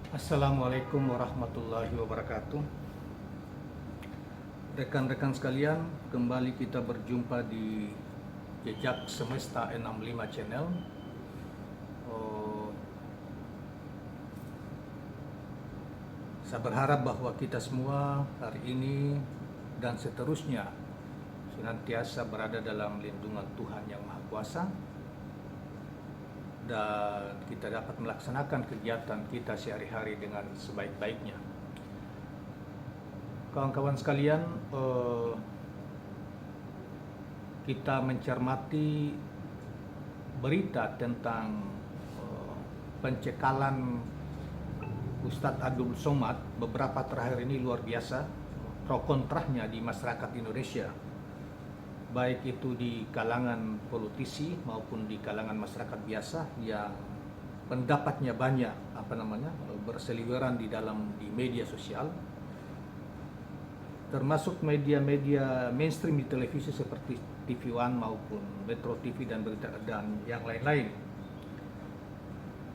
Assalamualaikum warahmatullahi wabarakatuh. Rekan-rekan sekalian, kembali kita berjumpa di Jejak Semesta 65 Channel. Oh, saya berharap bahwa kita semua hari ini dan seterusnya senantiasa berada dalam lindungan Tuhan Yang Maha Kuasa, dan kita dapat melaksanakan kegiatan kita sehari-hari dengan sebaik-baiknya. Kawan-kawan sekalian, kita mencermati berita tentang pencekalan Ustadz Abdul Somad beberapa terakhir ini luar biasa pro kontranya di masyarakat Indonesia, baik itu di kalangan politisi maupun di kalangan masyarakat biasa yang pendapatnya banyak berseliweran di media sosial, termasuk media-media mainstream di televisi seperti TV One maupun Metro TV dan berita dan yang lain-lain.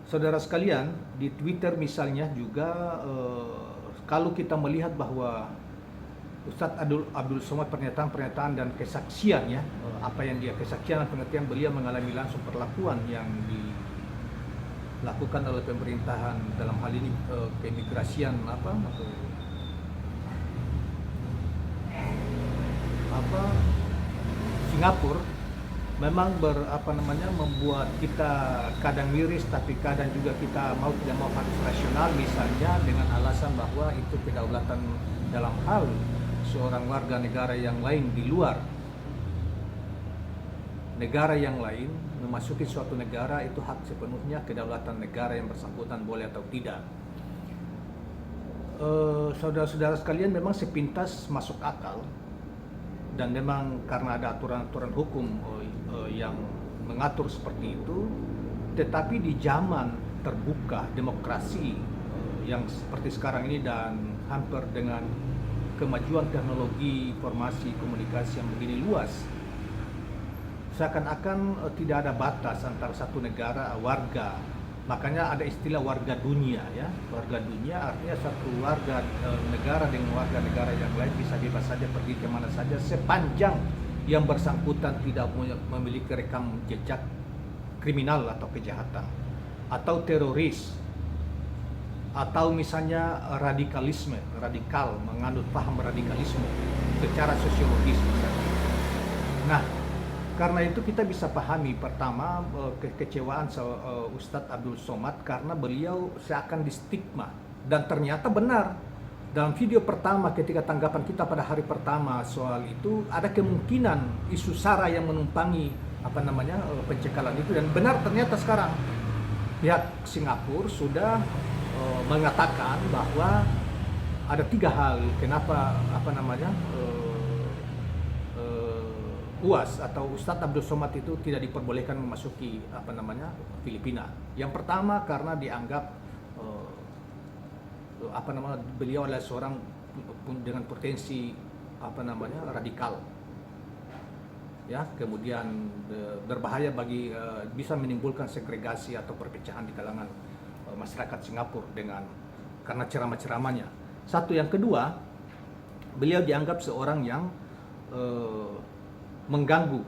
Saudara sekalian, di Twitter misalnya juga kalau kita melihat bahwa Ustadz Abdul Somad pernyataan dan kesaksiannya, apa yang dia kesaksian dan pengertian beliau mengalami langsung perlakuan yang dilakukan oleh pemerintahan dalam hal ini keimigrasian Singapura, memang membuat kita kadang miris, tapi kadang juga kita mau tidak mau harus rasional, misalnya dengan alasan bahwa itu kedaulatan dalam hal seorang warga negara yang lain di luar negara yang lain memasuki suatu negara, itu hak sepenuhnya kedaulatan negara yang bersangkutan boleh atau tidak. Saudara-saudara sekalian, memang sepintas masuk akal, dan memang karena ada aturan-aturan hukum yang mengatur seperti itu. Tetapi di zaman terbuka demokrasi yang seperti sekarang ini, dan hampir dengan kemajuan teknologi informasi komunikasi yang begini luas, seakan-akan tidak ada batas antara satu negara warga. Makanya ada istilah warga dunia, ya. Warga dunia artinya satu warga negara dengan warga negara yang lain bisa bebas saja pergi kemana saja sepanjang yang bersangkutan tidak memiliki rekam jejak kriminal atau kejahatan atau teroris, atau misalnya radikal, menganut paham radikalisme secara sosiologis misalnya. Nah, karena itu kita bisa pahami pertama kekecewaan Ustadz Abdul Somad karena beliau seakan distigma, dan ternyata benar. Dalam video pertama ketika tanggapan kita pada hari pertama soal itu, ada kemungkinan isu SARA yang menumpangi pencekalan itu, dan benar ternyata sekarang pihak Singapura sudah mengatakan bahwa ada 3 hal kenapa UAS atau Ustadz Abdul Somad itu tidak diperbolehkan memasuki Filipina. Yang pertama karena dianggap beliau adalah seorang dengan potensi radikal, ya, kemudian berbahaya bagi bisa menimbulkan segregasi atau perpecahan di kalangan masyarakat Singapura karena ceramah-ceramahnya. Satu. Yang kedua, beliau dianggap seorang yang mengganggu,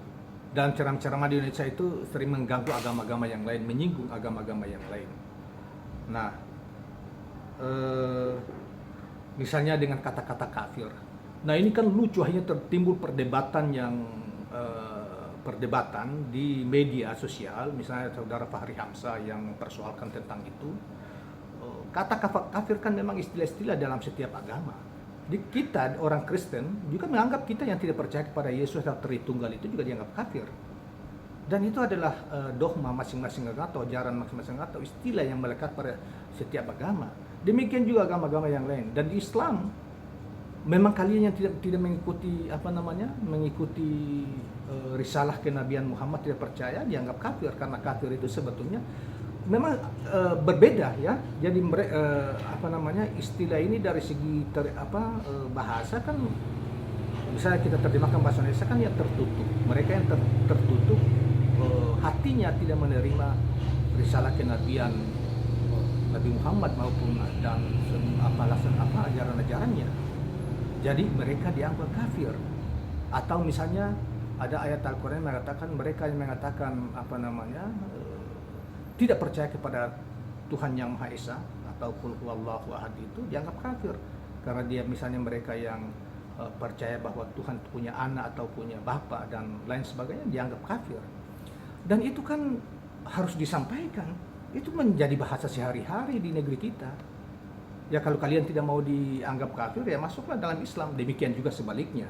dan ceramah-ceramah di Indonesia itu sering mengganggu agama-agama yang lain, menyinggung agama-agama yang lain. Nah, misalnya dengan kata-kata kafir. Nah, ini kan lucu, hanya tertimbul perdebatan di media sosial. Misalnya saudara Fahri Hamzah yang mempersoalkan tentang itu. Kata kafir kan memang istilah-istilah dalam setiap agama. Kita orang Kristen juga menganggap kita yang tidak percaya kepada Yesus atau Tritunggal itu juga dianggap kafir. Dan itu adalah dogma masing-masing agama atau ajaran masing-masing atau istilah yang melekat pada setiap agama. Demikian juga agama-agama yang lain. Dan di Islam memang kalian yang tidak mengikuti risalah kenabian Muhammad, tidak percaya, dianggap kafir, karena kafir itu sebetulnya memang berbeda, ya. Jadi istilah ini dari segi bahasa kan, misalnya kita terjemahkan bahasa Indonesia kan ya tertutup. Mereka yang tertutup hatinya tidak menerima risalah kenabian Nabi Muhammad maupun dan ajaran-ajarannya. Jadi mereka dianggap kafir. Atau misalnya ada ayat Al-Quran mengatakan mereka yang mengatakan tidak percaya kepada Tuhan yang Maha Esa atau qul huwallahu ahad itu dianggap kafir karena dia misalnya mereka yang percaya bahwa Tuhan punya anak atau punya bapak dan lain sebagainya dianggap kafir. Dan itu kan harus disampaikan. Itu menjadi bahasa sehari-hari di negeri kita. Ya kalau kalian tidak mau dianggap kafir ya masuklah dalam Islam. Demikian juga sebaliknya.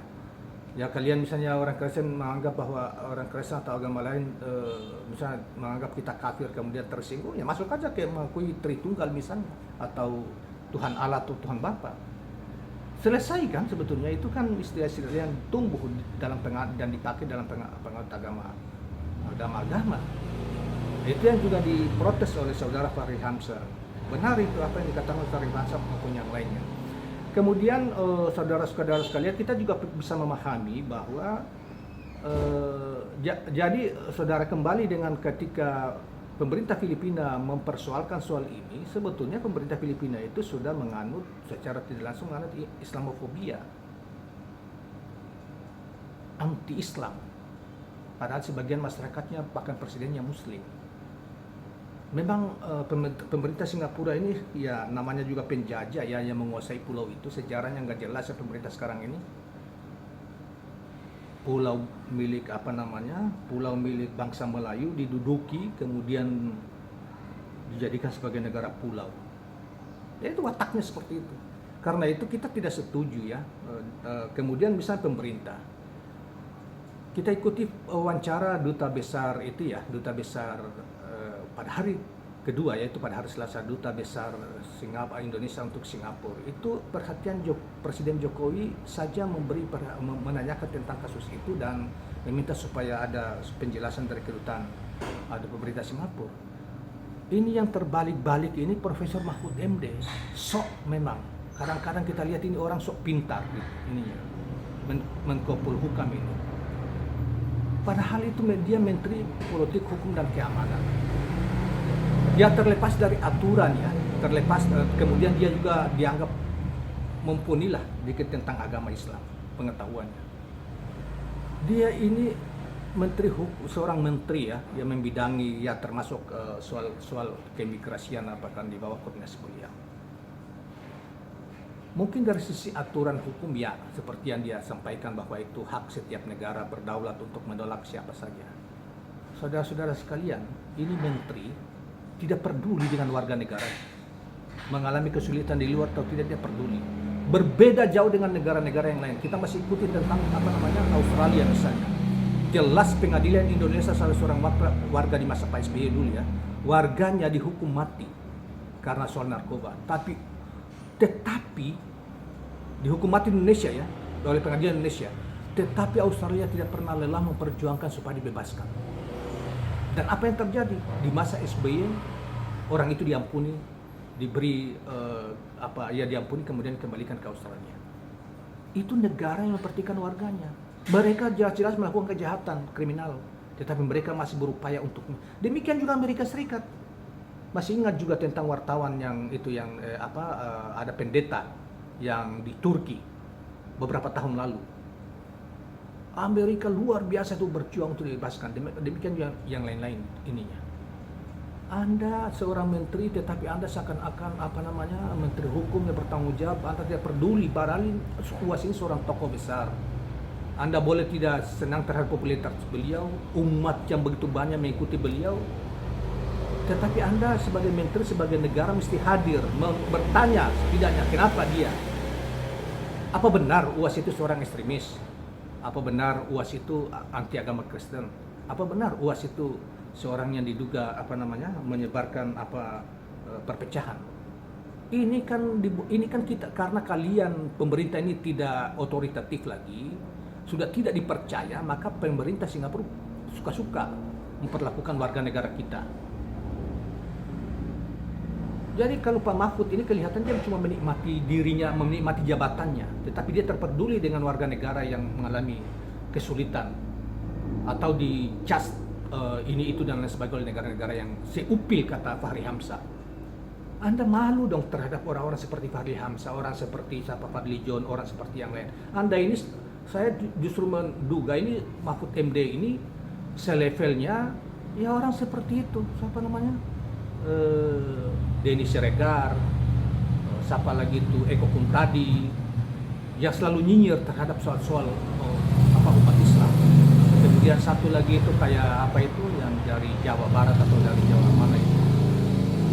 Ya kalian misalnya orang Kristen menganggap bahwa orang Kristen atau agama lain misalnya menganggap kita kafir kemudian tersinggung, ya masuk aja ke mengakui Tritunggal misalnya atau Tuhan Allah atau Tuhan Bapa. Selesai kan sebetulnya, itu kan istilah-istilah yang tumbuh dalam dan dipakai dalam pengaut agama. Itu yang juga diprotes oleh saudara Fahri Hamzah. Benar itu apa yang dikatakan oleh Fahri Hamzah maupun yang lainnya. Kemudian saudara-saudara sekalian, kita juga bisa memahami bahwa jadi saudara kembali dengan ketika pemerintah Filipina mempersoalkan soal ini, sebetulnya pemerintah Filipina itu sudah menganut secara tidak langsung menganut Islamofobia, anti-Islam. Padahal sebagian masyarakatnya bahkan presidennya Muslim. Memang pemerintah Singapura ini ya namanya juga penjajah ya yang menguasai pulau itu. Sejarahnya nggak jelas ya pemerintah sekarang ini. Pulau milik pulau milik bangsa Melayu diduduki kemudian dijadikan sebagai negara pulau. Ya itu wataknya seperti itu. Karena itu kita tidak setuju ya. Kemudian misalnya pemerintah. Kita ikuti wawancara duta besar itu ya, duta besar pada hari kedua, yaitu pada hari Selasa, duta besar Indonesia untuk Singapura. Itu perhatian Presiden Jokowi saja menanyakan tentang kasus itu dan meminta supaya ada penjelasan dari kedutaan ada pemerintah Singapura. Ini yang terbalik-balik ini Profesor Mahfud MD. Sok memang. Kadang-kadang kita lihat ini orang sok pintar ininya. Menko Polhukam ini. Padahal itu dia Menteri Politik, Hukum dan Keamanan. Dia terlepas dari aturan ya, kemudian dia juga dianggap mumpuni lah dikit tentang agama Islam, pengetahuannya. Dia ini seorang menteri ya, yang membidangi ya termasuk soal keimigrasian apakah di bawah koordinasi beliau. Mungkin dari sisi aturan hukum ya, seperti yang dia sampaikan bahwa itu hak setiap negara berdaulat untuk menolak siapa saja. Saudara-saudara sekalian, ini menteri tidak peduli dengan warga negara, mengalami kesulitan di luar atau tidak, dia peduli. Berbeda jauh dengan negara-negara yang lain. Kita masih ikuti tentang Australia misalnya. Jelas pengadilan Indonesia salah seorang warga di masa Pak SBY dulu ya, warganya dihukum mati karena soal narkoba. Tetapi dihukum mati Indonesia ya, oleh pengadilan Indonesia. Tetapi Australia tidak pernah lelah memperjuangkan supaya dibebaskan. Dan apa yang terjadi di masa SBY, orang itu diampuni, diberi diampuni kemudian dikembalikan ke Australia. Itu negara yang memperhatikan warganya. Mereka jelas-jelas melakukan kejahatan kriminal, tetapi mereka masih berupaya untuk. Demikian juga Amerika Serikat. Masih ingat juga tentang wartawan yang itu yang ada pendeta yang di Turki beberapa tahun lalu. Amerika luar biasa itu berjuang untuk dibebaskan. Demikian yang lain-lain ininya. Anda seorang menteri tetapi Anda seakan-akan menteri hukum yang bertanggung jawab, Anda tidak peduli. Padahal UAS ini seorang tokoh besar. Anda boleh tidak senang terhadap popularitas beliau, umat yang begitu banyak mengikuti beliau. Tetapi Anda sebagai menteri, sebagai negara mesti hadir, bertanya setidaknya kenapa dia. Apa benar UAS itu seorang ekstremis? Apa benar UAS itu anti agama Kristen? Apa benar UAS itu seorang yang diduga menyebarkan perpecahan? Ini kan kita karena kalian pemerintah ini tidak otoritatif lagi, sudah tidak dipercaya, maka pemerintah Singapura suka-suka memperlakukan warga negara kita. Jadi kalau Pak Mahfud ini kelihatan dia cuma menikmati dirinya, menikmati jabatannya, tetapi dia terpeduli dengan warga negara yang mengalami kesulitan atau dicas ini itu dan lain sebagainya oleh negara-negara yang seupil kata Fahri Hamzah. Anda malu dong terhadap orang-orang seperti Fahri Hamzah, orang seperti siapa Fadli John, orang seperti yang lain. Anda ini, saya justru menduga ini Mahfud MD ini selevelnya ya orang seperti itu. Siapa namanya? Denny Siregar, siapa lagi itu Eko Kuntadi, yang selalu nyinyir terhadap soal-soal umat Islam. Kemudian satu lagi itu kayak apa itu yang dari Jawa Barat atau dari Jawa mana itu,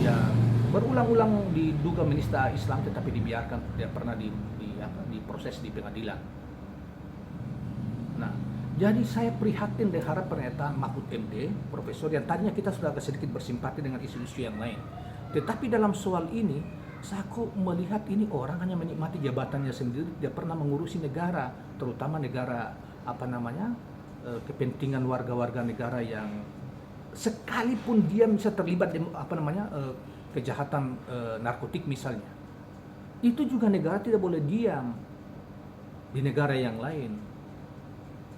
yang berulang-ulang diduga menista Islam tetapi dibiarkan, tidak pernah diproses di pengadilan. Nah, jadi saya prihatin dengan pernyataan Mahfud MD, profesor yang tadinya kita sudah agak sedikit bersimpati dengan isu-isu yang lain. Tetapi dalam soal ini, saya kok melihat ini orang hanya menikmati jabatannya sendiri, tidak pernah mengurusi negara, terutama negara kepentingan warga-warga negara yang sekalipun dia bisa terlibat di kejahatan narkotik misalnya, itu juga negara tidak boleh diam di negara yang lain.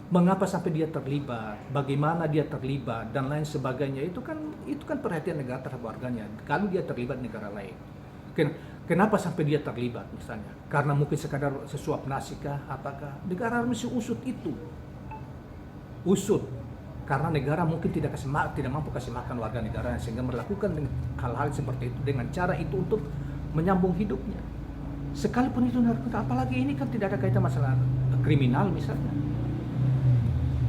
Mengapa sampai dia terlibat, bagaimana dia terlibat dan lain sebagainya, itu kan perhatian negara terhadap warganya. Kalau dia terlibat negara lain, kenapa sampai dia terlibat misalnya? Karena mungkin sekadar sesuap nasi kah, apakah? Negara mesti usut itu, usut. Karena negara mungkin tidak mampu kasih makan warga negara, sehingga melakukan hal-hal seperti itu dengan cara itu untuk menyambung hidupnya. Sekalipun itu narkotika, apalagi ini kan tidak ada kaitan masalah kriminal misalnya.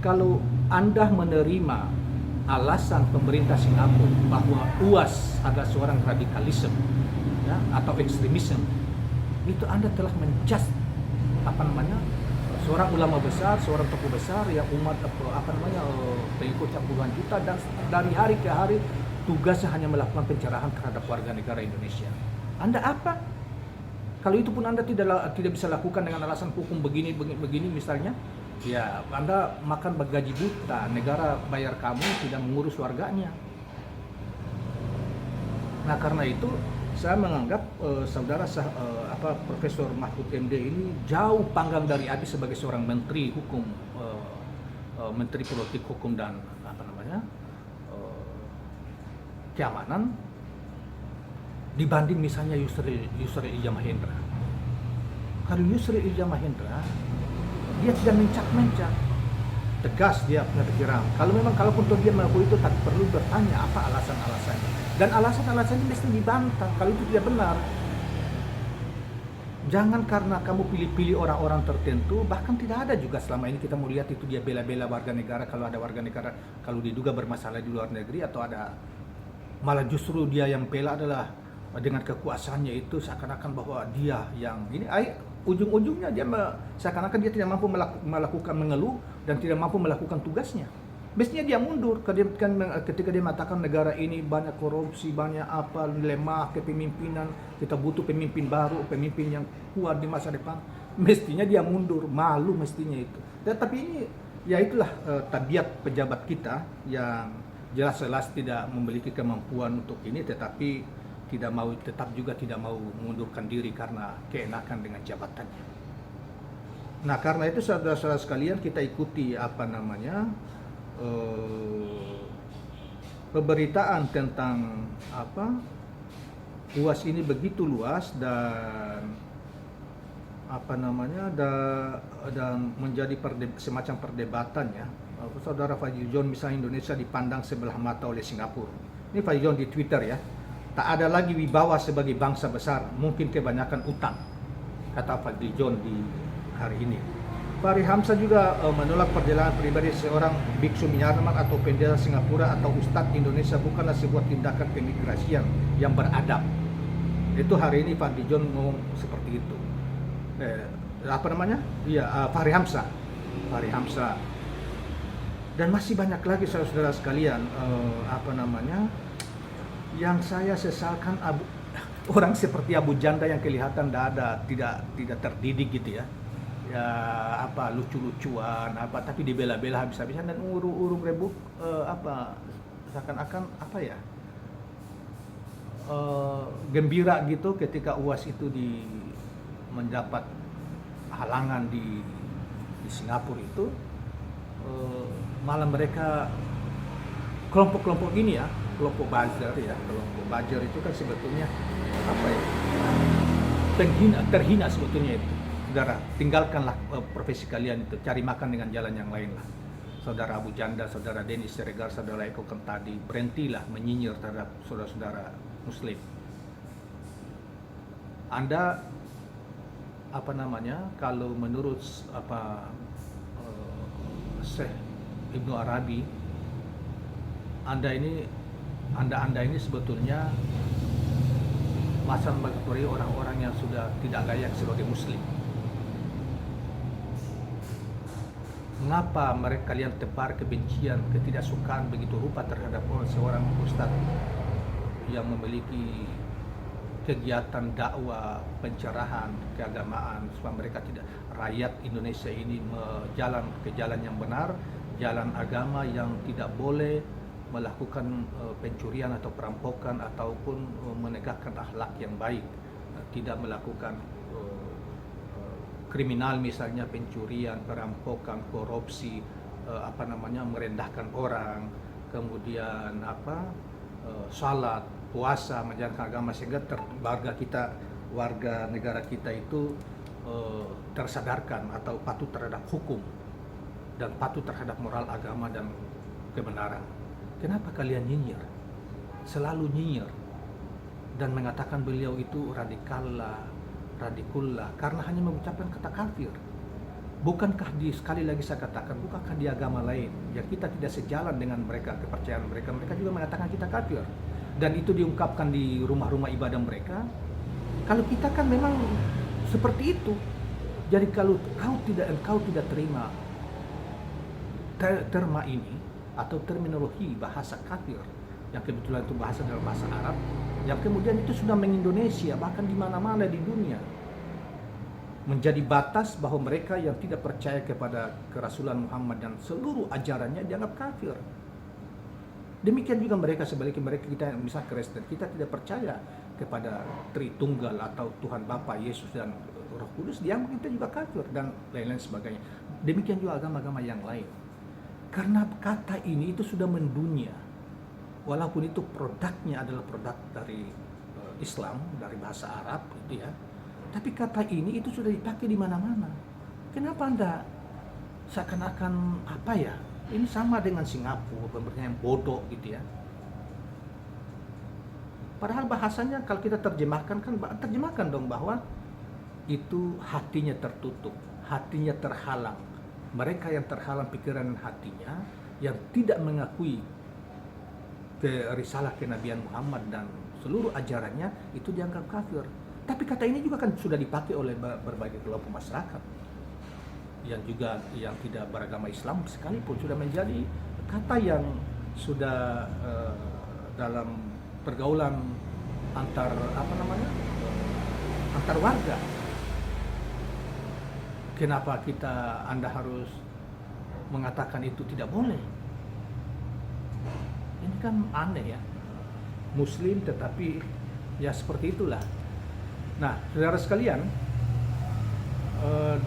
Kalau Anda menerima alasan pemerintah Singapura bahwa UAS adalah seorang radikalisme ya, atau ekstremisme, itu Anda telah menjust seorang ulama besar, seorang tokoh besar yang umat pengikutnya puluhan juta, dan dari hari ke hari tugasnya hanya melakukan pencerahan terhadap warga negara Indonesia. Anda apa? Kalau itu pun Anda tidak bisa lakukan dengan alasan hukum begini misalnya, ya Anda makan gaji buta, negara bayar kamu tidak mengurus warganya. Nah, karena itu saya menganggap Profesor Mahfud MD ini jauh panggang dari api sebagai seorang menteri hukum, menteri politik hukum dan keamanan, dibanding misalnya Yusril Izzah Mahendra. Kalau Yusril Izzah Mahendra, dia tidak mencak-mencak, tegas dia punya pikiran. Kalaupun dia melakukan itu, tak perlu bertanya apa alasan-alasannya. Dan alasan-alasannya mesti dibantah kalau itu tidak benar. Jangan karena kamu pilih-pilih orang-orang tertentu, bahkan tidak ada juga selama ini kita mau lihat itu dia bela-bela warga negara kalau ada warga negara kalau diduga bermasalah di luar negeri, atau ada malah justru dia yang bela adalah dengan kekuasaannya itu seakan-akan bahwa dia yang ini, ujung-ujungnya dia seakan-akan dia tidak mampu melakukan mengeluh dan tidak mampu melakukan tugasnya. Mestinya dia mundur ketika dia mengatakan negara ini banyak korupsi, banyak lemah kepemimpinan, kita butuh pemimpin baru, pemimpin yang kuat di masa depan. Mestinya dia mundur, malu mestinya itu. Tapi ini ya itulah tabiat pejabat kita yang jelas-jelas tidak memiliki kemampuan untuk ini, tetapi tetap juga tidak mau mengundurkan diri karena keenakan dengan jabatannya. Nah, karena itu saudara-saudara sekalian, kita ikuti pemberitaan tentang UAS ini begitu luas dan dan menjadi semacam perdebatan ya. Saudara Fadli John misalnya, Indonesia dipandang sebelah mata oleh Singapura. Ini Fadli John di Twitter ya. Tak ada lagi wibawa sebagai bangsa besar, mungkin kebanyakan utang, kata Fadli John di hari ini. Fahri Hamzah juga menolak perjalanan pribadi seorang biksu Myanmar atau pendeta Singapura atau ustadz Indonesia bukanlah sebuah tindakan keimigrasian yang beradab. Itu hari ini Fadli John ngomong seperti itu. Fahri Hamzah. Dan masih banyak lagi saudara-saudara sekalian, yang saya sesalkan, orang seperti Abu Janda yang kelihatan tidak terdidik gitu ya. Ya lucu-lucuan tapi dibela-bela habis-habisan dan urung rebuk seakan-akan gembira gitu ketika UAS itu mendapat halangan di Singapura itu. Malah mereka kelompok-kelompok ini ya, kelompok buzzer itu kan sebetulnya apa ya, terhina sebetulnya itu. Saudara, tinggalkanlah profesi kalian itu, cari makan dengan jalan yang lain lah. Saudara Abu Janda, saudara Denis Siregar, saudara Eko Kentadi, berhentilah menyinyir terhadap saudara-saudara Muslim. Anda apa namanya, kalau menurut Syekh Ibnu Arabi, Anda ini sebetulnya masa mengkategori orang-orang yang sudah tidak layak sebagai Muslim. Mengapa kalian tebar kebencian, ketidaksukaan begitu rupa terhadap seorang ustaz yang memiliki kegiatan dakwah, pencerahan, keagamaan, supaya mereka tidak, rakyat Indonesia ini jalan ke jalan yang benar, jalan agama yang tidak boleh melakukan pencurian atau perampokan ataupun menegakkan akhlak yang baik, tidak melakukan kriminal, misalnya pencurian, perampokan, korupsi, merendahkan orang, kemudian salat, puasa, menjalankan agama, sehingga warga negara kita itu tersadarkan atau patuh terhadap hukum dan patuh terhadap moral agama dan kebenaran. Kenapa kalian nyinyir? Selalu nyinyir dan mengatakan beliau itu radikullah, karena hanya mengucapkan kata kafir. Bukankah sekali lagi saya katakan, bukankah di agama lain yang kita tidak sejalan dengan mereka, kepercayaan mereka, mereka juga mengatakan kita kafir, dan itu diungkapkan di rumah-rumah ibadah mereka. Kalau kita kan memang seperti itu. Jadi kalau engkau tidak terima terma ini atau terminologi bahasa kafir, yang kebetulan itu bahasa dalam bahasa Arab, yang kemudian itu sudah mengindonesia bahkan di mana-mana di dunia, menjadi batas bahwa mereka yang tidak percaya kepada kerasulan Muhammad dan seluruh ajarannya dianggap kafir. Demikian juga mereka sebaliknya, kita misalnya Kristen, kita tidak percaya kepada Tritunggal atau Tuhan Bapa, Yesus dan Roh Kudus, dianggap kita juga kafir dan lain-lain sebagainya. Demikian juga agama-agama yang lain. Karena kata ini itu sudah mendunia, walaupun itu produknya adalah produk dari Islam, dari bahasa Arab gitu ya. Tapi kata ini itu sudah dipakai di mana-mana. Kenapa Anda seakan-akan ini sama dengan Singapura, pemerintah yang bodoh gitu ya. Padahal bahasanya kalau kita terjemahkan dong bahwa itu hatinya tertutup, hatinya terhalang. Mereka yang terhalang pikiran hatinya, yang tidak mengakui risalah kenabian Muhammad dan seluruh ajarannya, itu dianggap kafir. Tapi kata ini juga kan sudah dipakai oleh berbagai kelompok masyarakat yang tidak beragama Islam sekalipun, sudah menjadi kata yang sudah dalam pergaulan antar warga. Kenapa Anda harus mengatakan itu tidak boleh? Ini kan aneh ya. Muslim tetapi ya seperti itulah. Nah, saudara sekalian,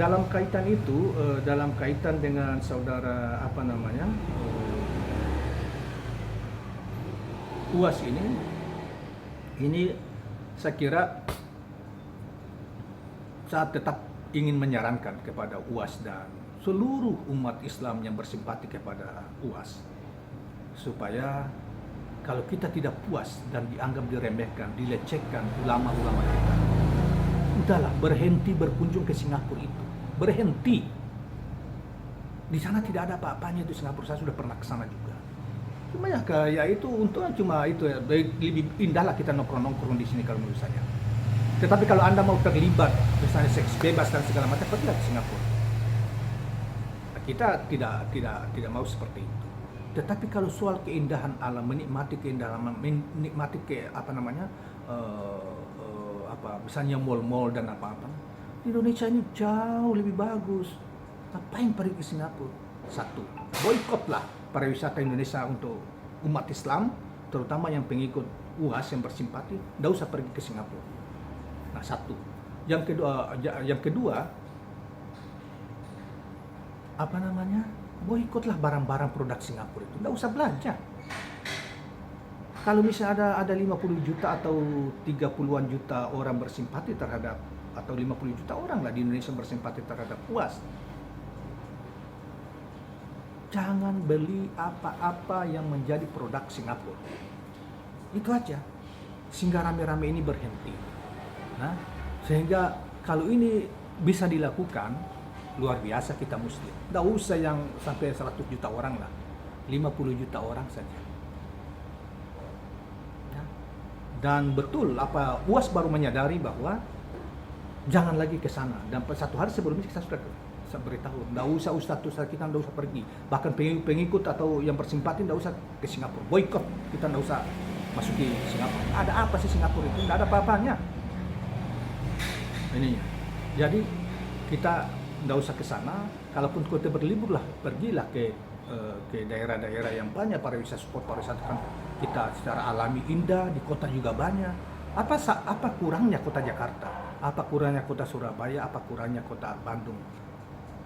dalam kaitan itu, dalam kaitan dengan saudara UAS ini saya kira saya tetap ingin menyarankan kepada UAS dan seluruh umat Islam yang bersimpati kepada UAS, supaya kalau kita tidak puas dan dianggap diremehkan, dilecehkan ulama-ulama kita, udahlah, berhenti berkunjung ke Singapura itu. Berhenti. Di sana tidak ada apa-apanya itu Singapura, saya sudah pernah ke sana juga. Cuma ya itu untungnya cuma itu ya, lebih indahlah kita nongkrong-nongkrong di sini kalau menurut saya. Tetapi kalau Anda mau terlibat, misalnya seks bebas dan segala macam, pergilah ke Singapura. Kita tidak mau seperti itu. Tetapi kalau soal keindahan alam, menikmati keindahan alam, menikmati misalnya mall-mall dan apa-apa, di Indonesia ini jauh lebih bagus. Ngapain pergi ke Singapura? Satu, boikotlah pariwisata Indonesia untuk umat Islam, terutama yang pengikut UAS yang bersimpati, tidak usah pergi ke Singapura. Nah, satu. Yang kedua, boikotlah barang-barang produk Singapura itu. Tidak usah belanja. Kalau misalnya ada 50 juta atau 30-an juta orang bersimpati terhadap, atau 50 juta orang lah di Indonesia bersimpati terhadap UAS, jangan beli apa-apa yang menjadi produk Singapura. Itu aja, sehingga rame-rame ini berhenti. Nah, sehingga kalau ini bisa dilakukan, luar biasa kita Muslim. Nggak usah yang sampai 100 juta orang lah, 50 juta orang saja. Ya. Dan betul, UAS baru menyadari bahwa jangan lagi ke sana. Dan satu hari sebelumnya kita sudah beritahu, nggak usah Ustaz kita nggak usah pergi. Bahkan pengikut atau yang bersimpati nggak usah ke Singapura. Boykot, kita nggak usah masuki Singapura. Ada apa sih Singapura itu? Nggak ada apa-apanya. Ini. Jadi kita nggak usah ke sana. Kalaupun kita berlibur lah, pergilah ke daerah-daerah yang banyak pariwisata, spot pariwisata kan kita secara alami indah, di kota juga banyak. Apa kurangnya kota Jakarta? Apa kurangnya kota Surabaya? Apa kurangnya kota Bandung?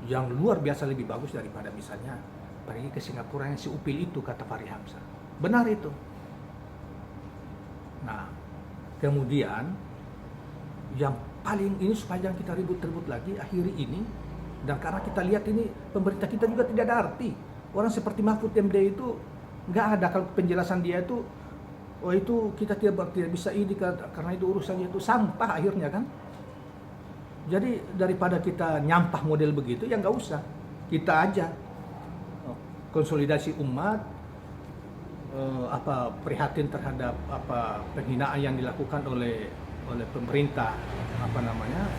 Yang luar biasa lebih bagus daripada misalnya pergi ke Singapura yang si upil itu, kata Fahri Hamzah. Benar itu. Nah, kemudian yang paling ini supaya kita ribut-ribut lagi akhiri ini, dan karena kita lihat ini pemerintah kita juga tidak ada arti. Orang seperti Mahfud MD itu nggak ada, kalau penjelasan dia itu, oh itu kita tidak bisa ini karena itu urusannya itu sampah akhirnya kan. Jadi daripada kita nyampah model begitu, ya nggak usah, kita aja konsolidasi umat, prihatin terhadap penghinaan yang dilakukan oleh pemerintah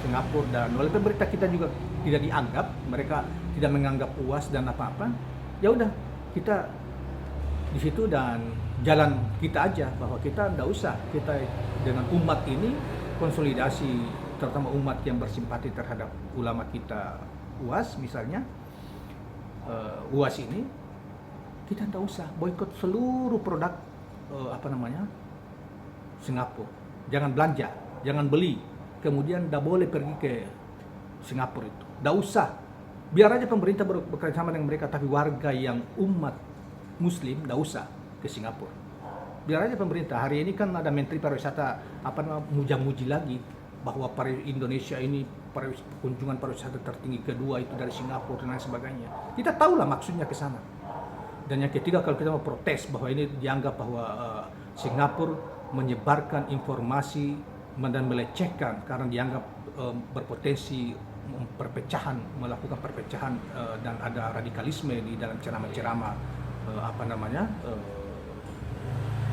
Singapura, dan oleh pemerintah kita juga tidak dianggap, mereka tidak menganggap UAS dan apa-apa. Ya udah, kita di situ dan jalan kita aja, bahwa kita nggak usah, kita dengan umat ini konsolidasi, terutama umat yang bersimpati terhadap ulama kita UAS misalnya, UAS ini kita nggak usah boikot seluruh produk Singapura. Jangan belanja, jangan beli, kemudian nggak boleh pergi ke Singapura itu, nggak usah. Biar aja pemerintah bekerja sama dengan mereka, tapi warga yang umat Muslim nggak usah ke Singapura. Biar aja pemerintah. Hari ini kan ada Menteri Pariwisata muji-muji lagi bahwa Indonesia ini kunjungan pariwisata tertinggi kedua itu dari Singapura dan lain sebagainya. Kita tahulah maksudnya ke sana. Dan yang ketiga, kalau kita mau protes bahwa ini dianggap bahwa Singapura menyebarkan informasi dan melecehkan karena dianggap berpotensi melakukan perpecahan dan ada radikalisme di dalam ceramah-ceramah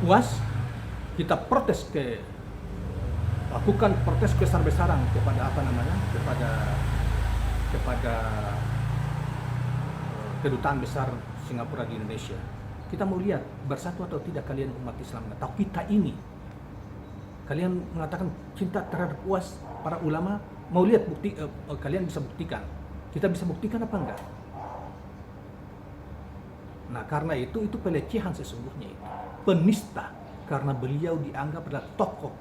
UAS, kita protes lakukan protes besar-besaran kepada kepada kedutaan besar Singapura di Indonesia. Kita mau lihat bersatu atau tidak kalian umat Islam, atau kita ini. Kalian mengatakan cinta terhadap UAS, para ulama, mau lihat bukti, kalian bisa buktikan. Kita bisa buktikan apa enggak? Nah, karena itu pelecehan sesungguhnya itu. Penista, karena beliau dianggap adalah tokoh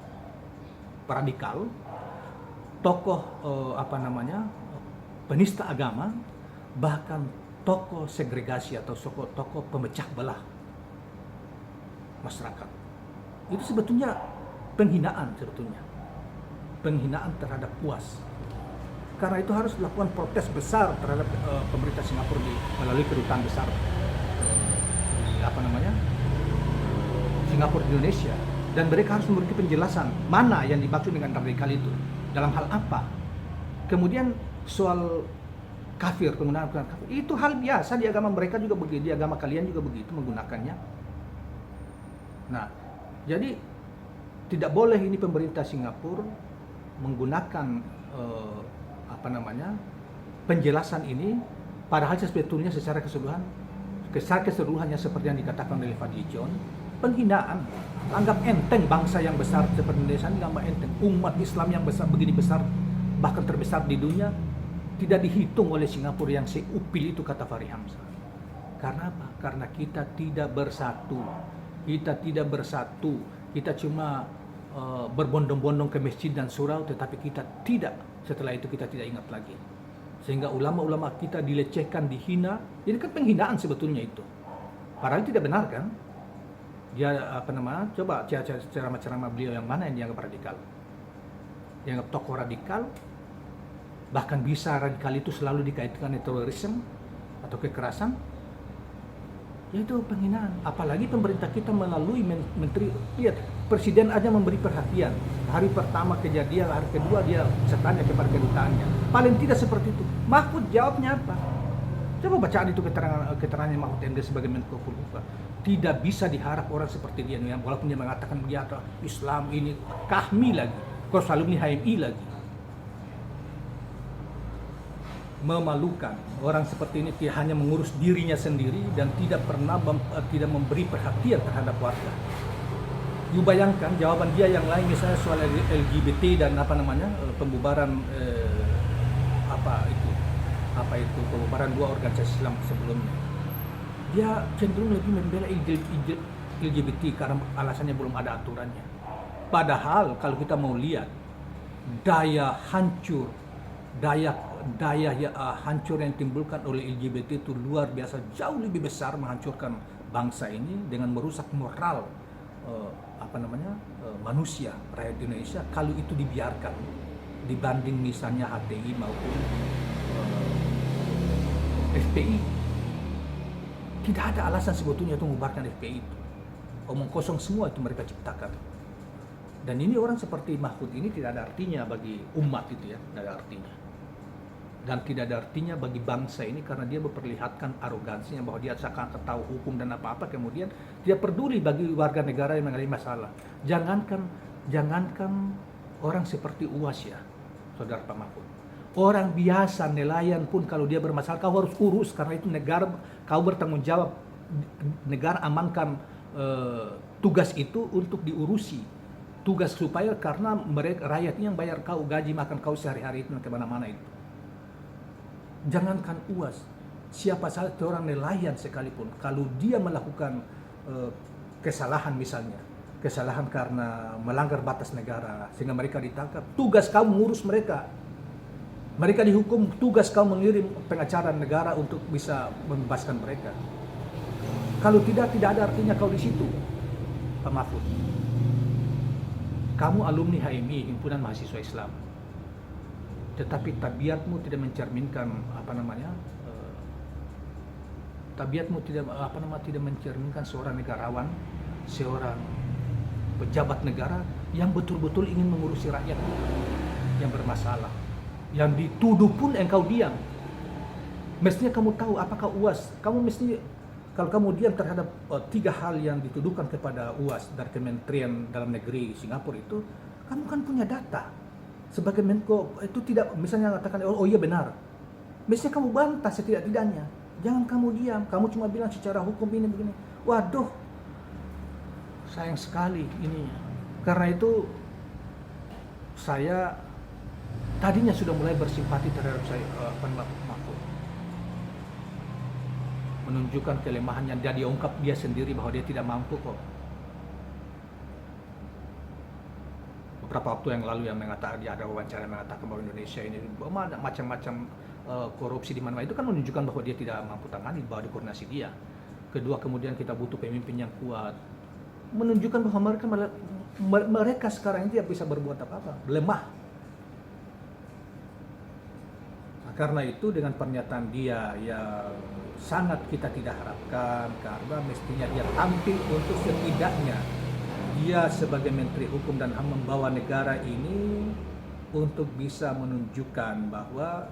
radikal, tokoh penista agama, bahkan tokoh segregasi atau tokoh pemecah belah masyarakat. Itu sebetulnya penghinaan terhadap UAS. Karena itu harus dilakukan protes besar terhadap pemerintah Singapura melalui kedutaan besar Singapura di Indonesia. Dan mereka harus memberi penjelasan mana yang dimaksud dengan radikal itu, dalam hal apa. Kemudian soal kafir, penggunaan kafir, itu hal biasa di agama mereka juga begitu, di agama kalian juga begitu menggunakannya. Nah, jadi tidak boleh ini pemerintah Singapura menggunakan penjelasan ini, padahal sebetulnya secara keseluruhannya seperti yang dikatakan oleh Fadli John, penghinaan. Anggap enteng bangsa yang besar seperti Indonesia ini, anggap enteng. Umat Islam yang begini besar, bahkan terbesar di dunia, tidak dihitung oleh Singapura yang seupil itu, kata Fahri Hamzah. Karena apa? Karena kita tidak bersatu. Kita cuma berbondong-bondong ke masjid dan surau, tetapi kita tidak, setelah itu kita tidak ingat lagi. Sehingga ulama-ulama kita dilecehkan, dihina. Ini kan penghinaan sebetulnya itu. Padahal tidak benar kan? Dia coba ceramah-ceramah beliau yang mana yang dianggap radikal? Dianggap tokoh radikal, bahkan bisa radikal itu selalu dikaitkan dengan terorisme atau kekerasan. Yaitu penghinaan. Apalagi pemerintah kita melalui menteri, lihat presiden aja memberi perhatian. Hari pertama kejadian, hari kedua dia tanya kepada kedutaannya. Paling tidak seperti itu. Mahfud jawabnya apa? Coba bacaan itu keterangannya Mahfud MD sebagai Menko Polhukam. Tidak bisa diharap orang seperti dia, walaupun dia mengatakan dia Islam ini Kahmi lagi, Kos alumni HMI lagi. Memalukan. Orang seperti ini hanya mengurus dirinya sendiri dan tidak pernah tidak memberi perhatian terhadap warga. You bayangkan jawaban dia yang lain, misalnya soal LGBT dan pembubaran pembubaran dua organisasi Islam sebelumnya. Dia cenderung lebih membela LGBT karena alasannya belum ada aturannya. Padahal kalau kita mau lihat daya hancur yang ditimbulkan oleh LGBT itu luar biasa, jauh lebih besar menghancurkan bangsa ini dengan merusak moral manusia rakyat Indonesia kalau itu dibiarkan dibanding misalnya HTI maupun FPI. Tidak ada alasan sebetulnya untuk mengubarkan FPI itu. Omong kosong semua itu mereka ciptakan. Dan ini orang seperti Mahfud ini tidak ada artinya bagi umat itu ya, tidak ada artinya. Dan tidak ada artinya bagi bangsa ini karena dia memperlihatkan arogansinya bahwa dia seakan tahu hukum dan apa-apa, kemudian dia peduli bagi warga negara yang mengalami masalah. Jangankan orang seperti UAS ya, Saudara Pak Mahfud. Orang biasa nelayan pun kalau dia bermasalah kau harus urus karena itu negara, kau bertanggung jawab, negara amankan tugas itu untuk diurusi. Tugas supaya karena mereka rakyatnya yang bayar kau gaji makan kau sehari-hari itu kemana-mana itu. Jangankan UAS, siapa saja orang nelayan sekalipun, kalau dia melakukan kesalahan misalnya, kesalahan karena melanggar batas negara sehingga mereka ditangkap, tugas kamu mengurus mereka. Mereka dihukum, tugas kamu mengirim pengacara negara untuk bisa membebaskan mereka. Kalau tidak ada artinya kau di situ, Pak Mahfud. Kamu alumni HMI, Himpunan Mahasiswa Islam. Tetapi tabiatmu tidak mencerminkan tidak mencerminkan seorang negarawan, seorang pejabat negara yang betul-betul ingin mengurusi rakyat yang bermasalah. Yang dituduh pun engkau diam. Mestinya kamu tahu apakah UAS, kamu mesti kalau kamu diam terhadap 3 hal yang dituduhkan kepada UAS dari Kementerian Dalam Negeri Singapura itu, kamu kan punya data. Sebagai Menko itu tidak misalnya mengatakan oh iya benar. Mestinya kamu bantah setidak-tidaknya. Jangan kamu diam, kamu cuma bilang secara hukum ini begini. Waduh. Sayang sekali ini. Karena itu saya tadinya sudah mulai bersimpati terhadap Mahfud. Menunjukkan kelemahannya, dia diungkap dia sendiri bahwa dia tidak mampu kok. Beberapa waktu yang lalu yang mengatakan dia ada wawancara yang mengatakan bahwa Indonesia ini macam-macam korupsi di mana-mana, itu kan menunjukkan bahwa dia tidak mampu tangani, bahwa di koordinasi dia. Kedua, kemudian kita butuh pemimpin yang kuat, menunjukkan bahwa mereka sekarang ini tidak bisa berbuat apa-apa, lemah. Nah, karena itu dengan pernyataan dia yang sangat kita tidak harapkan, karena mestinya dia tampil untuk setidaknya dia sebagai Menteri Hukum dan HAM membawa negara ini untuk bisa menunjukkan bahwa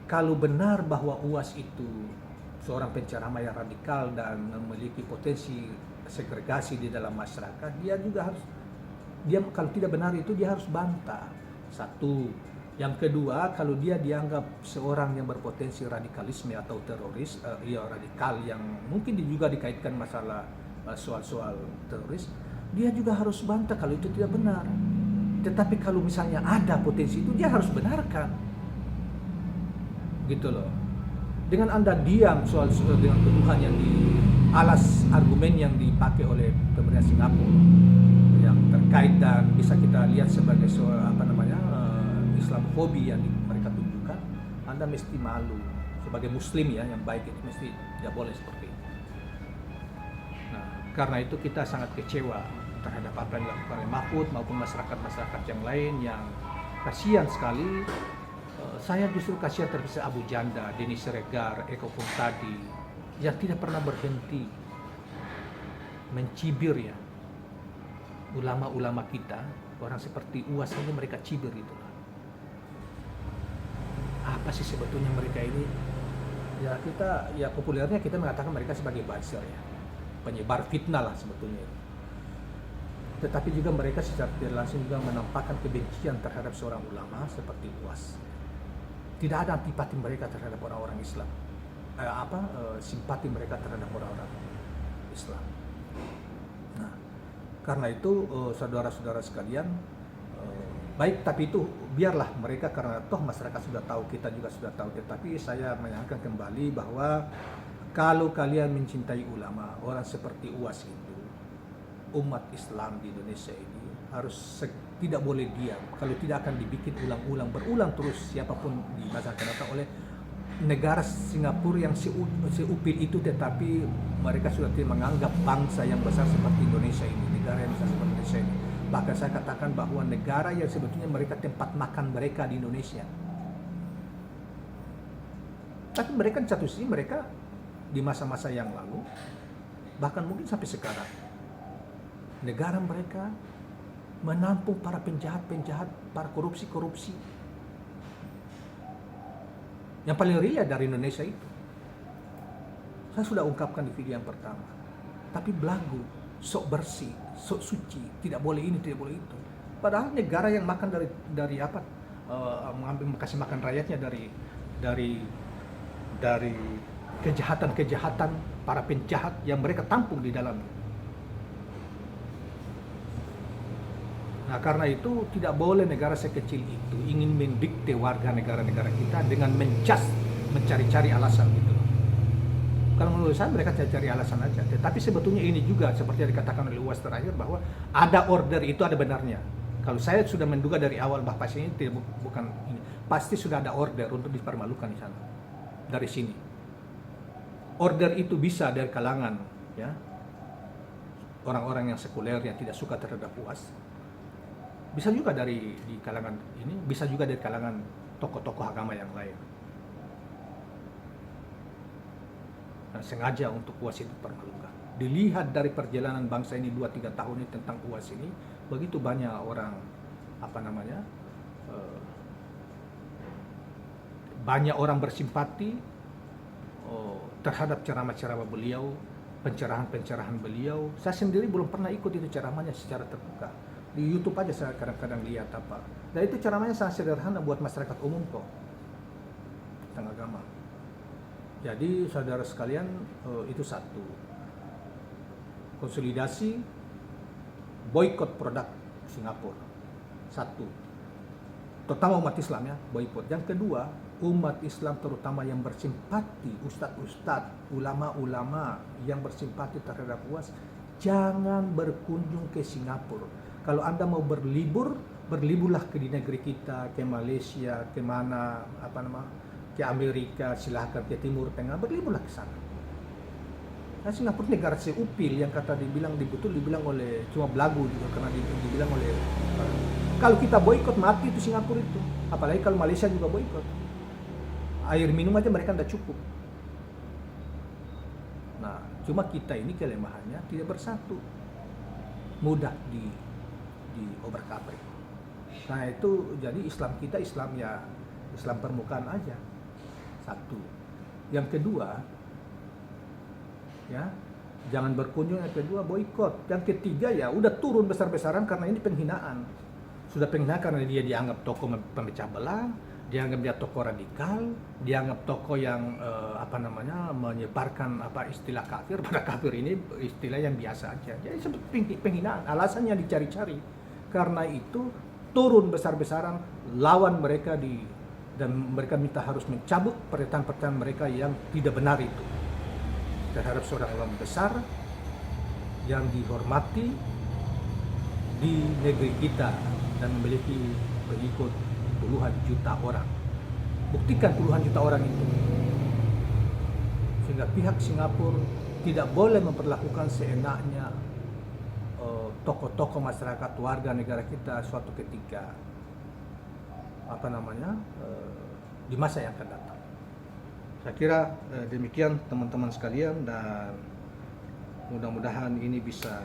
kalau benar bahwa UAS itu seorang penceramah yang radikal dan memiliki potensi segregasi di dalam masyarakat, dia juga harus, kalau tidak benar itu dia harus bantah. Satu. Yang kedua, kalau dia dianggap seorang yang berpotensi radikalisme atau teroris, radikal yang mungkin juga dikaitkan masalah soal-soal teroris, dia juga harus bantah kalau itu tidak benar. Tetapi kalau misalnya ada potensi itu, dia harus benarkan. Gitu loh. Dengan Anda diam dengan tuduhan yang alas argumen yang dipakai oleh pemerintah Singapura yang terkait dan bisa kita lihat sebagai Islamofobi yang mereka tunjukkan, Anda mesti malu sebagai Muslim ya yang baik, itu mesti tidak boleh seperti itu. Nah, Karena itu kita sangat kecewa terhadap apa yang dilakukan oleh Mahfud maupun masyarakat-masyarakat yang lain yang kasihan sekali. Saya justru kasihan terhadap Abu Janda, Denny Siregar, Eko Kuntadi yang tidak pernah berhenti mencibir ya ulama-ulama kita. Orang seperti UAS ini mereka cibir itu. Apa sih sebetulnya mereka ini? Ya kita, ya populernya kita mengatakan mereka sebagai buzzer ya, penyebar fitnah lah sebetulnya. Tetapi juga mereka secara tidak langsung juga menampakkan kebencian terhadap seorang ulama seperti UAS. Tidak ada antipati mereka terhadap orang-orang Islam. Simpati mereka terhadap orang-orang Islam. Nah, karena itu saudara-saudara sekalian, baik, tapi itu biarlah mereka, karena toh masyarakat sudah tahu, kita juga sudah tahu. Tetapi saya menyangka kembali bahwa kalau kalian mencintai ulama, orang seperti UAS itu, umat Islam di Indonesia ini harus tidak boleh diam. Kalau tidak akan dibikin berulang terus siapapun di masa akan datang oleh negara Singapura yang seupil itu, tetapi mereka sudah tidak menganggap bangsa yang besar seperti Indonesia ini, negara yang besar seperti Indonesia ini. Bahkan saya katakan bahwa negara yang sebetulnya mereka tempat makan mereka di Indonesia. Tapi mereka di satu sisi mereka di masa-masa yang lalu, bahkan mungkin sampai sekarang, negara mereka menampung para penjahat-penjahat, para korupsi-korupsi. Yang paling real dari Indonesia itu, saya sudah ungkapkan di video yang pertama. Tapi belagu, sok bersih, sok suci, tidak boleh ini, tidak boleh itu. Padahal negara yang makan dari apa? Kasih makan rakyatnya dari kejahatan-kejahatan para penjahat yang mereka tampung di dalamnya. Nah, karena itu tidak boleh negara sekecil itu ingin mendikte warga negara-negara kita dengan mencari-cari alasan gitu. Kalau menurut saya mereka cari alasan aja. Tetapi sebetulnya ini juga seperti yang dikatakan oleh UAS terakhir, bahwa ada order itu ada benarnya. Kalau saya sudah menduga dari awal bahwa ini bukan ini, pasti sudah ada order untuk dipermalukan di sana. Dari sini. Order itu bisa dari kalangan ya orang-orang yang sekuler yang tidak suka terhadap UAS. Bisa juga di kalangan ini, bisa juga dari kalangan tokoh-tokoh agama yang lain. Nah, sengaja untuk UAS itu dipermalukan. Dilihat dari perjalanan bangsa ini 2-3 tahun ini tentang UAS ini, begitu banyak orang banyak orang bersimpati terhadap ceramah-ceramah beliau, pencerahan-pencerahan beliau. Saya sendiri belum pernah ikut itu ceramahnya secara terbuka. Di YouTube aja saya kadang-kadang lihat apa. Dan itu ceramahnya sangat sederhana buat masyarakat umum kok, tentang agama. Jadi saudara sekalian, itu satu. Konsolidasi, boykot produk Singapura. Satu. Terutama umat Islam ya, boykot. Yang kedua, umat Islam terutama yang bersimpati, ustadz-ustadz, ulama-ulama yang bersimpati terhadap UAS, jangan berkunjung ke Singapura. Kalau Anda mau berliburlah ke di negeri kita, ke Malaysia, ke mana, ke Amerika, silahkan ke Timur Tengah, berliburlah ke sana. Nah, Singapura negara seupil yang dibilang oleh cuma belagu juga, karena dibilang oleh kalau kita boikot mati itu Singapura itu. Apalagi kalau Malaysia juga boikot. Air minum aja mereka tidak cukup. Nah, cuma kita ini kelemahannya tidak bersatu. Mudah diobrak-abrik. Nah, itu jadi Islam kita Islam permukaan aja. Satu. Yang kedua, ya, jangan berkunjung. Yang kedua, boikot. Yang ketiga, ya udah turun besar-besaran karena ini penghinaan. Sudah penghinaan karena dia dianggap tokoh pemecah belah, dianggap dia tokoh radikal, dianggap tokoh yang menyebarkan istilah kafir. Pada kafir ini istilah yang biasa aja. Jadi seperti penghinaan, alasannya dicari-cari. Karena itu turun besar-besaran lawan mereka dan mereka minta harus mencabut pernyataan-pernyataan mereka yang tidak benar itu terhadap seorang ulama besar yang dihormati di negeri kita dan memiliki pengikut puluhan juta orang. Buktikan puluhan juta orang itu. Sehingga pihak Singapura tidak boleh memperlakukan seenaknya tokoh-tokoh masyarakat warga negara kita suatu ketika di masa yang akan datang. Saya kira demikian teman-teman sekalian, dan mudah-mudahan ini bisa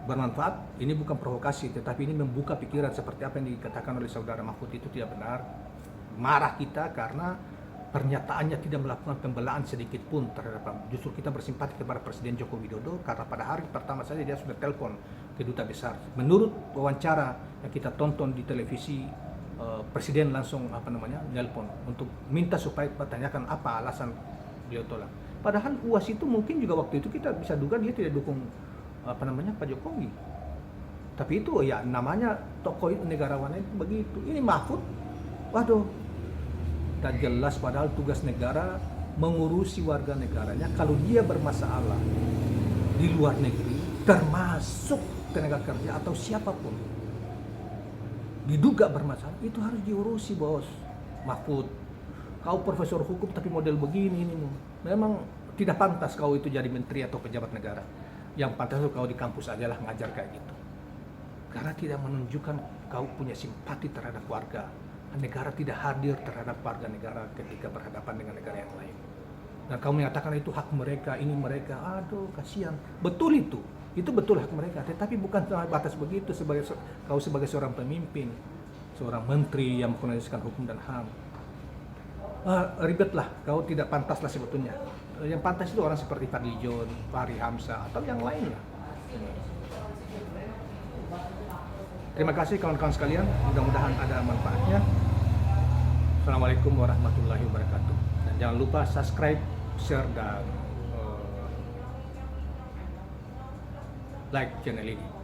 bermanfaat. Ini bukan provokasi, tetapi ini membuka pikiran seperti apa yang dikatakan oleh saudara Mahfud itu tidak benar. Marah kita karena pernyataannya tidak melakukan pembelaan sedikit pun terhadap, justru kita bersimpati kepada Presiden Joko Widodo karena pada hari pertama saja dia sudah telepon ke duta besar. Menurut wawancara yang kita tonton di televisi, Presiden langsung nelpon untuk minta supaya bertanyakan apa alasan beliau tolak. Padahal UAS itu mungkin juga waktu itu kita bisa duga dia tidak dukung Pak Jokowi. Tapi itu ya namanya tokoh negarawan itu begitu. Ini Mahfud, waduh, tak jelas, padahal tugas negara mengurusi warga negaranya. Kalau dia bermasalah di luar negeri, termasuk tenaga kerja atau siapapun diduga bermasalah, itu harus diurusi, bos. Mahfud, kau profesor hukum tapi model begini ini memang tidak pantas kau itu jadi menteri atau pejabat negara. Yang pantas itu kau di kampus aja lah ngajar kayak gitu, karena tidak menunjukkan kau punya simpati terhadap warga negara, tidak hadir terhadap warga negara ketika berhadapan dengan negara yang lain. Dan kau mengatakan itu hak mereka, ini mereka, aduh kasihan. Betul itu betul hak mereka, tetapi bukan batas begitu kau sebagai seorang pemimpin, seorang menteri yang mengkoordinasikan hukum dan HAM. Ribetlah, kau tidak pantas lah sebetulnya. Yang pantas itu orang seperti Fadly John, Fahri Hamzah, atau yang lain lah. Terima kasih kawan-kawan sekalian, mudah-mudahan ada manfaatnya. Assalamualaikum warahmatullahi wabarakatuh. Dan jangan lupa subscribe, share, dan like channel ini.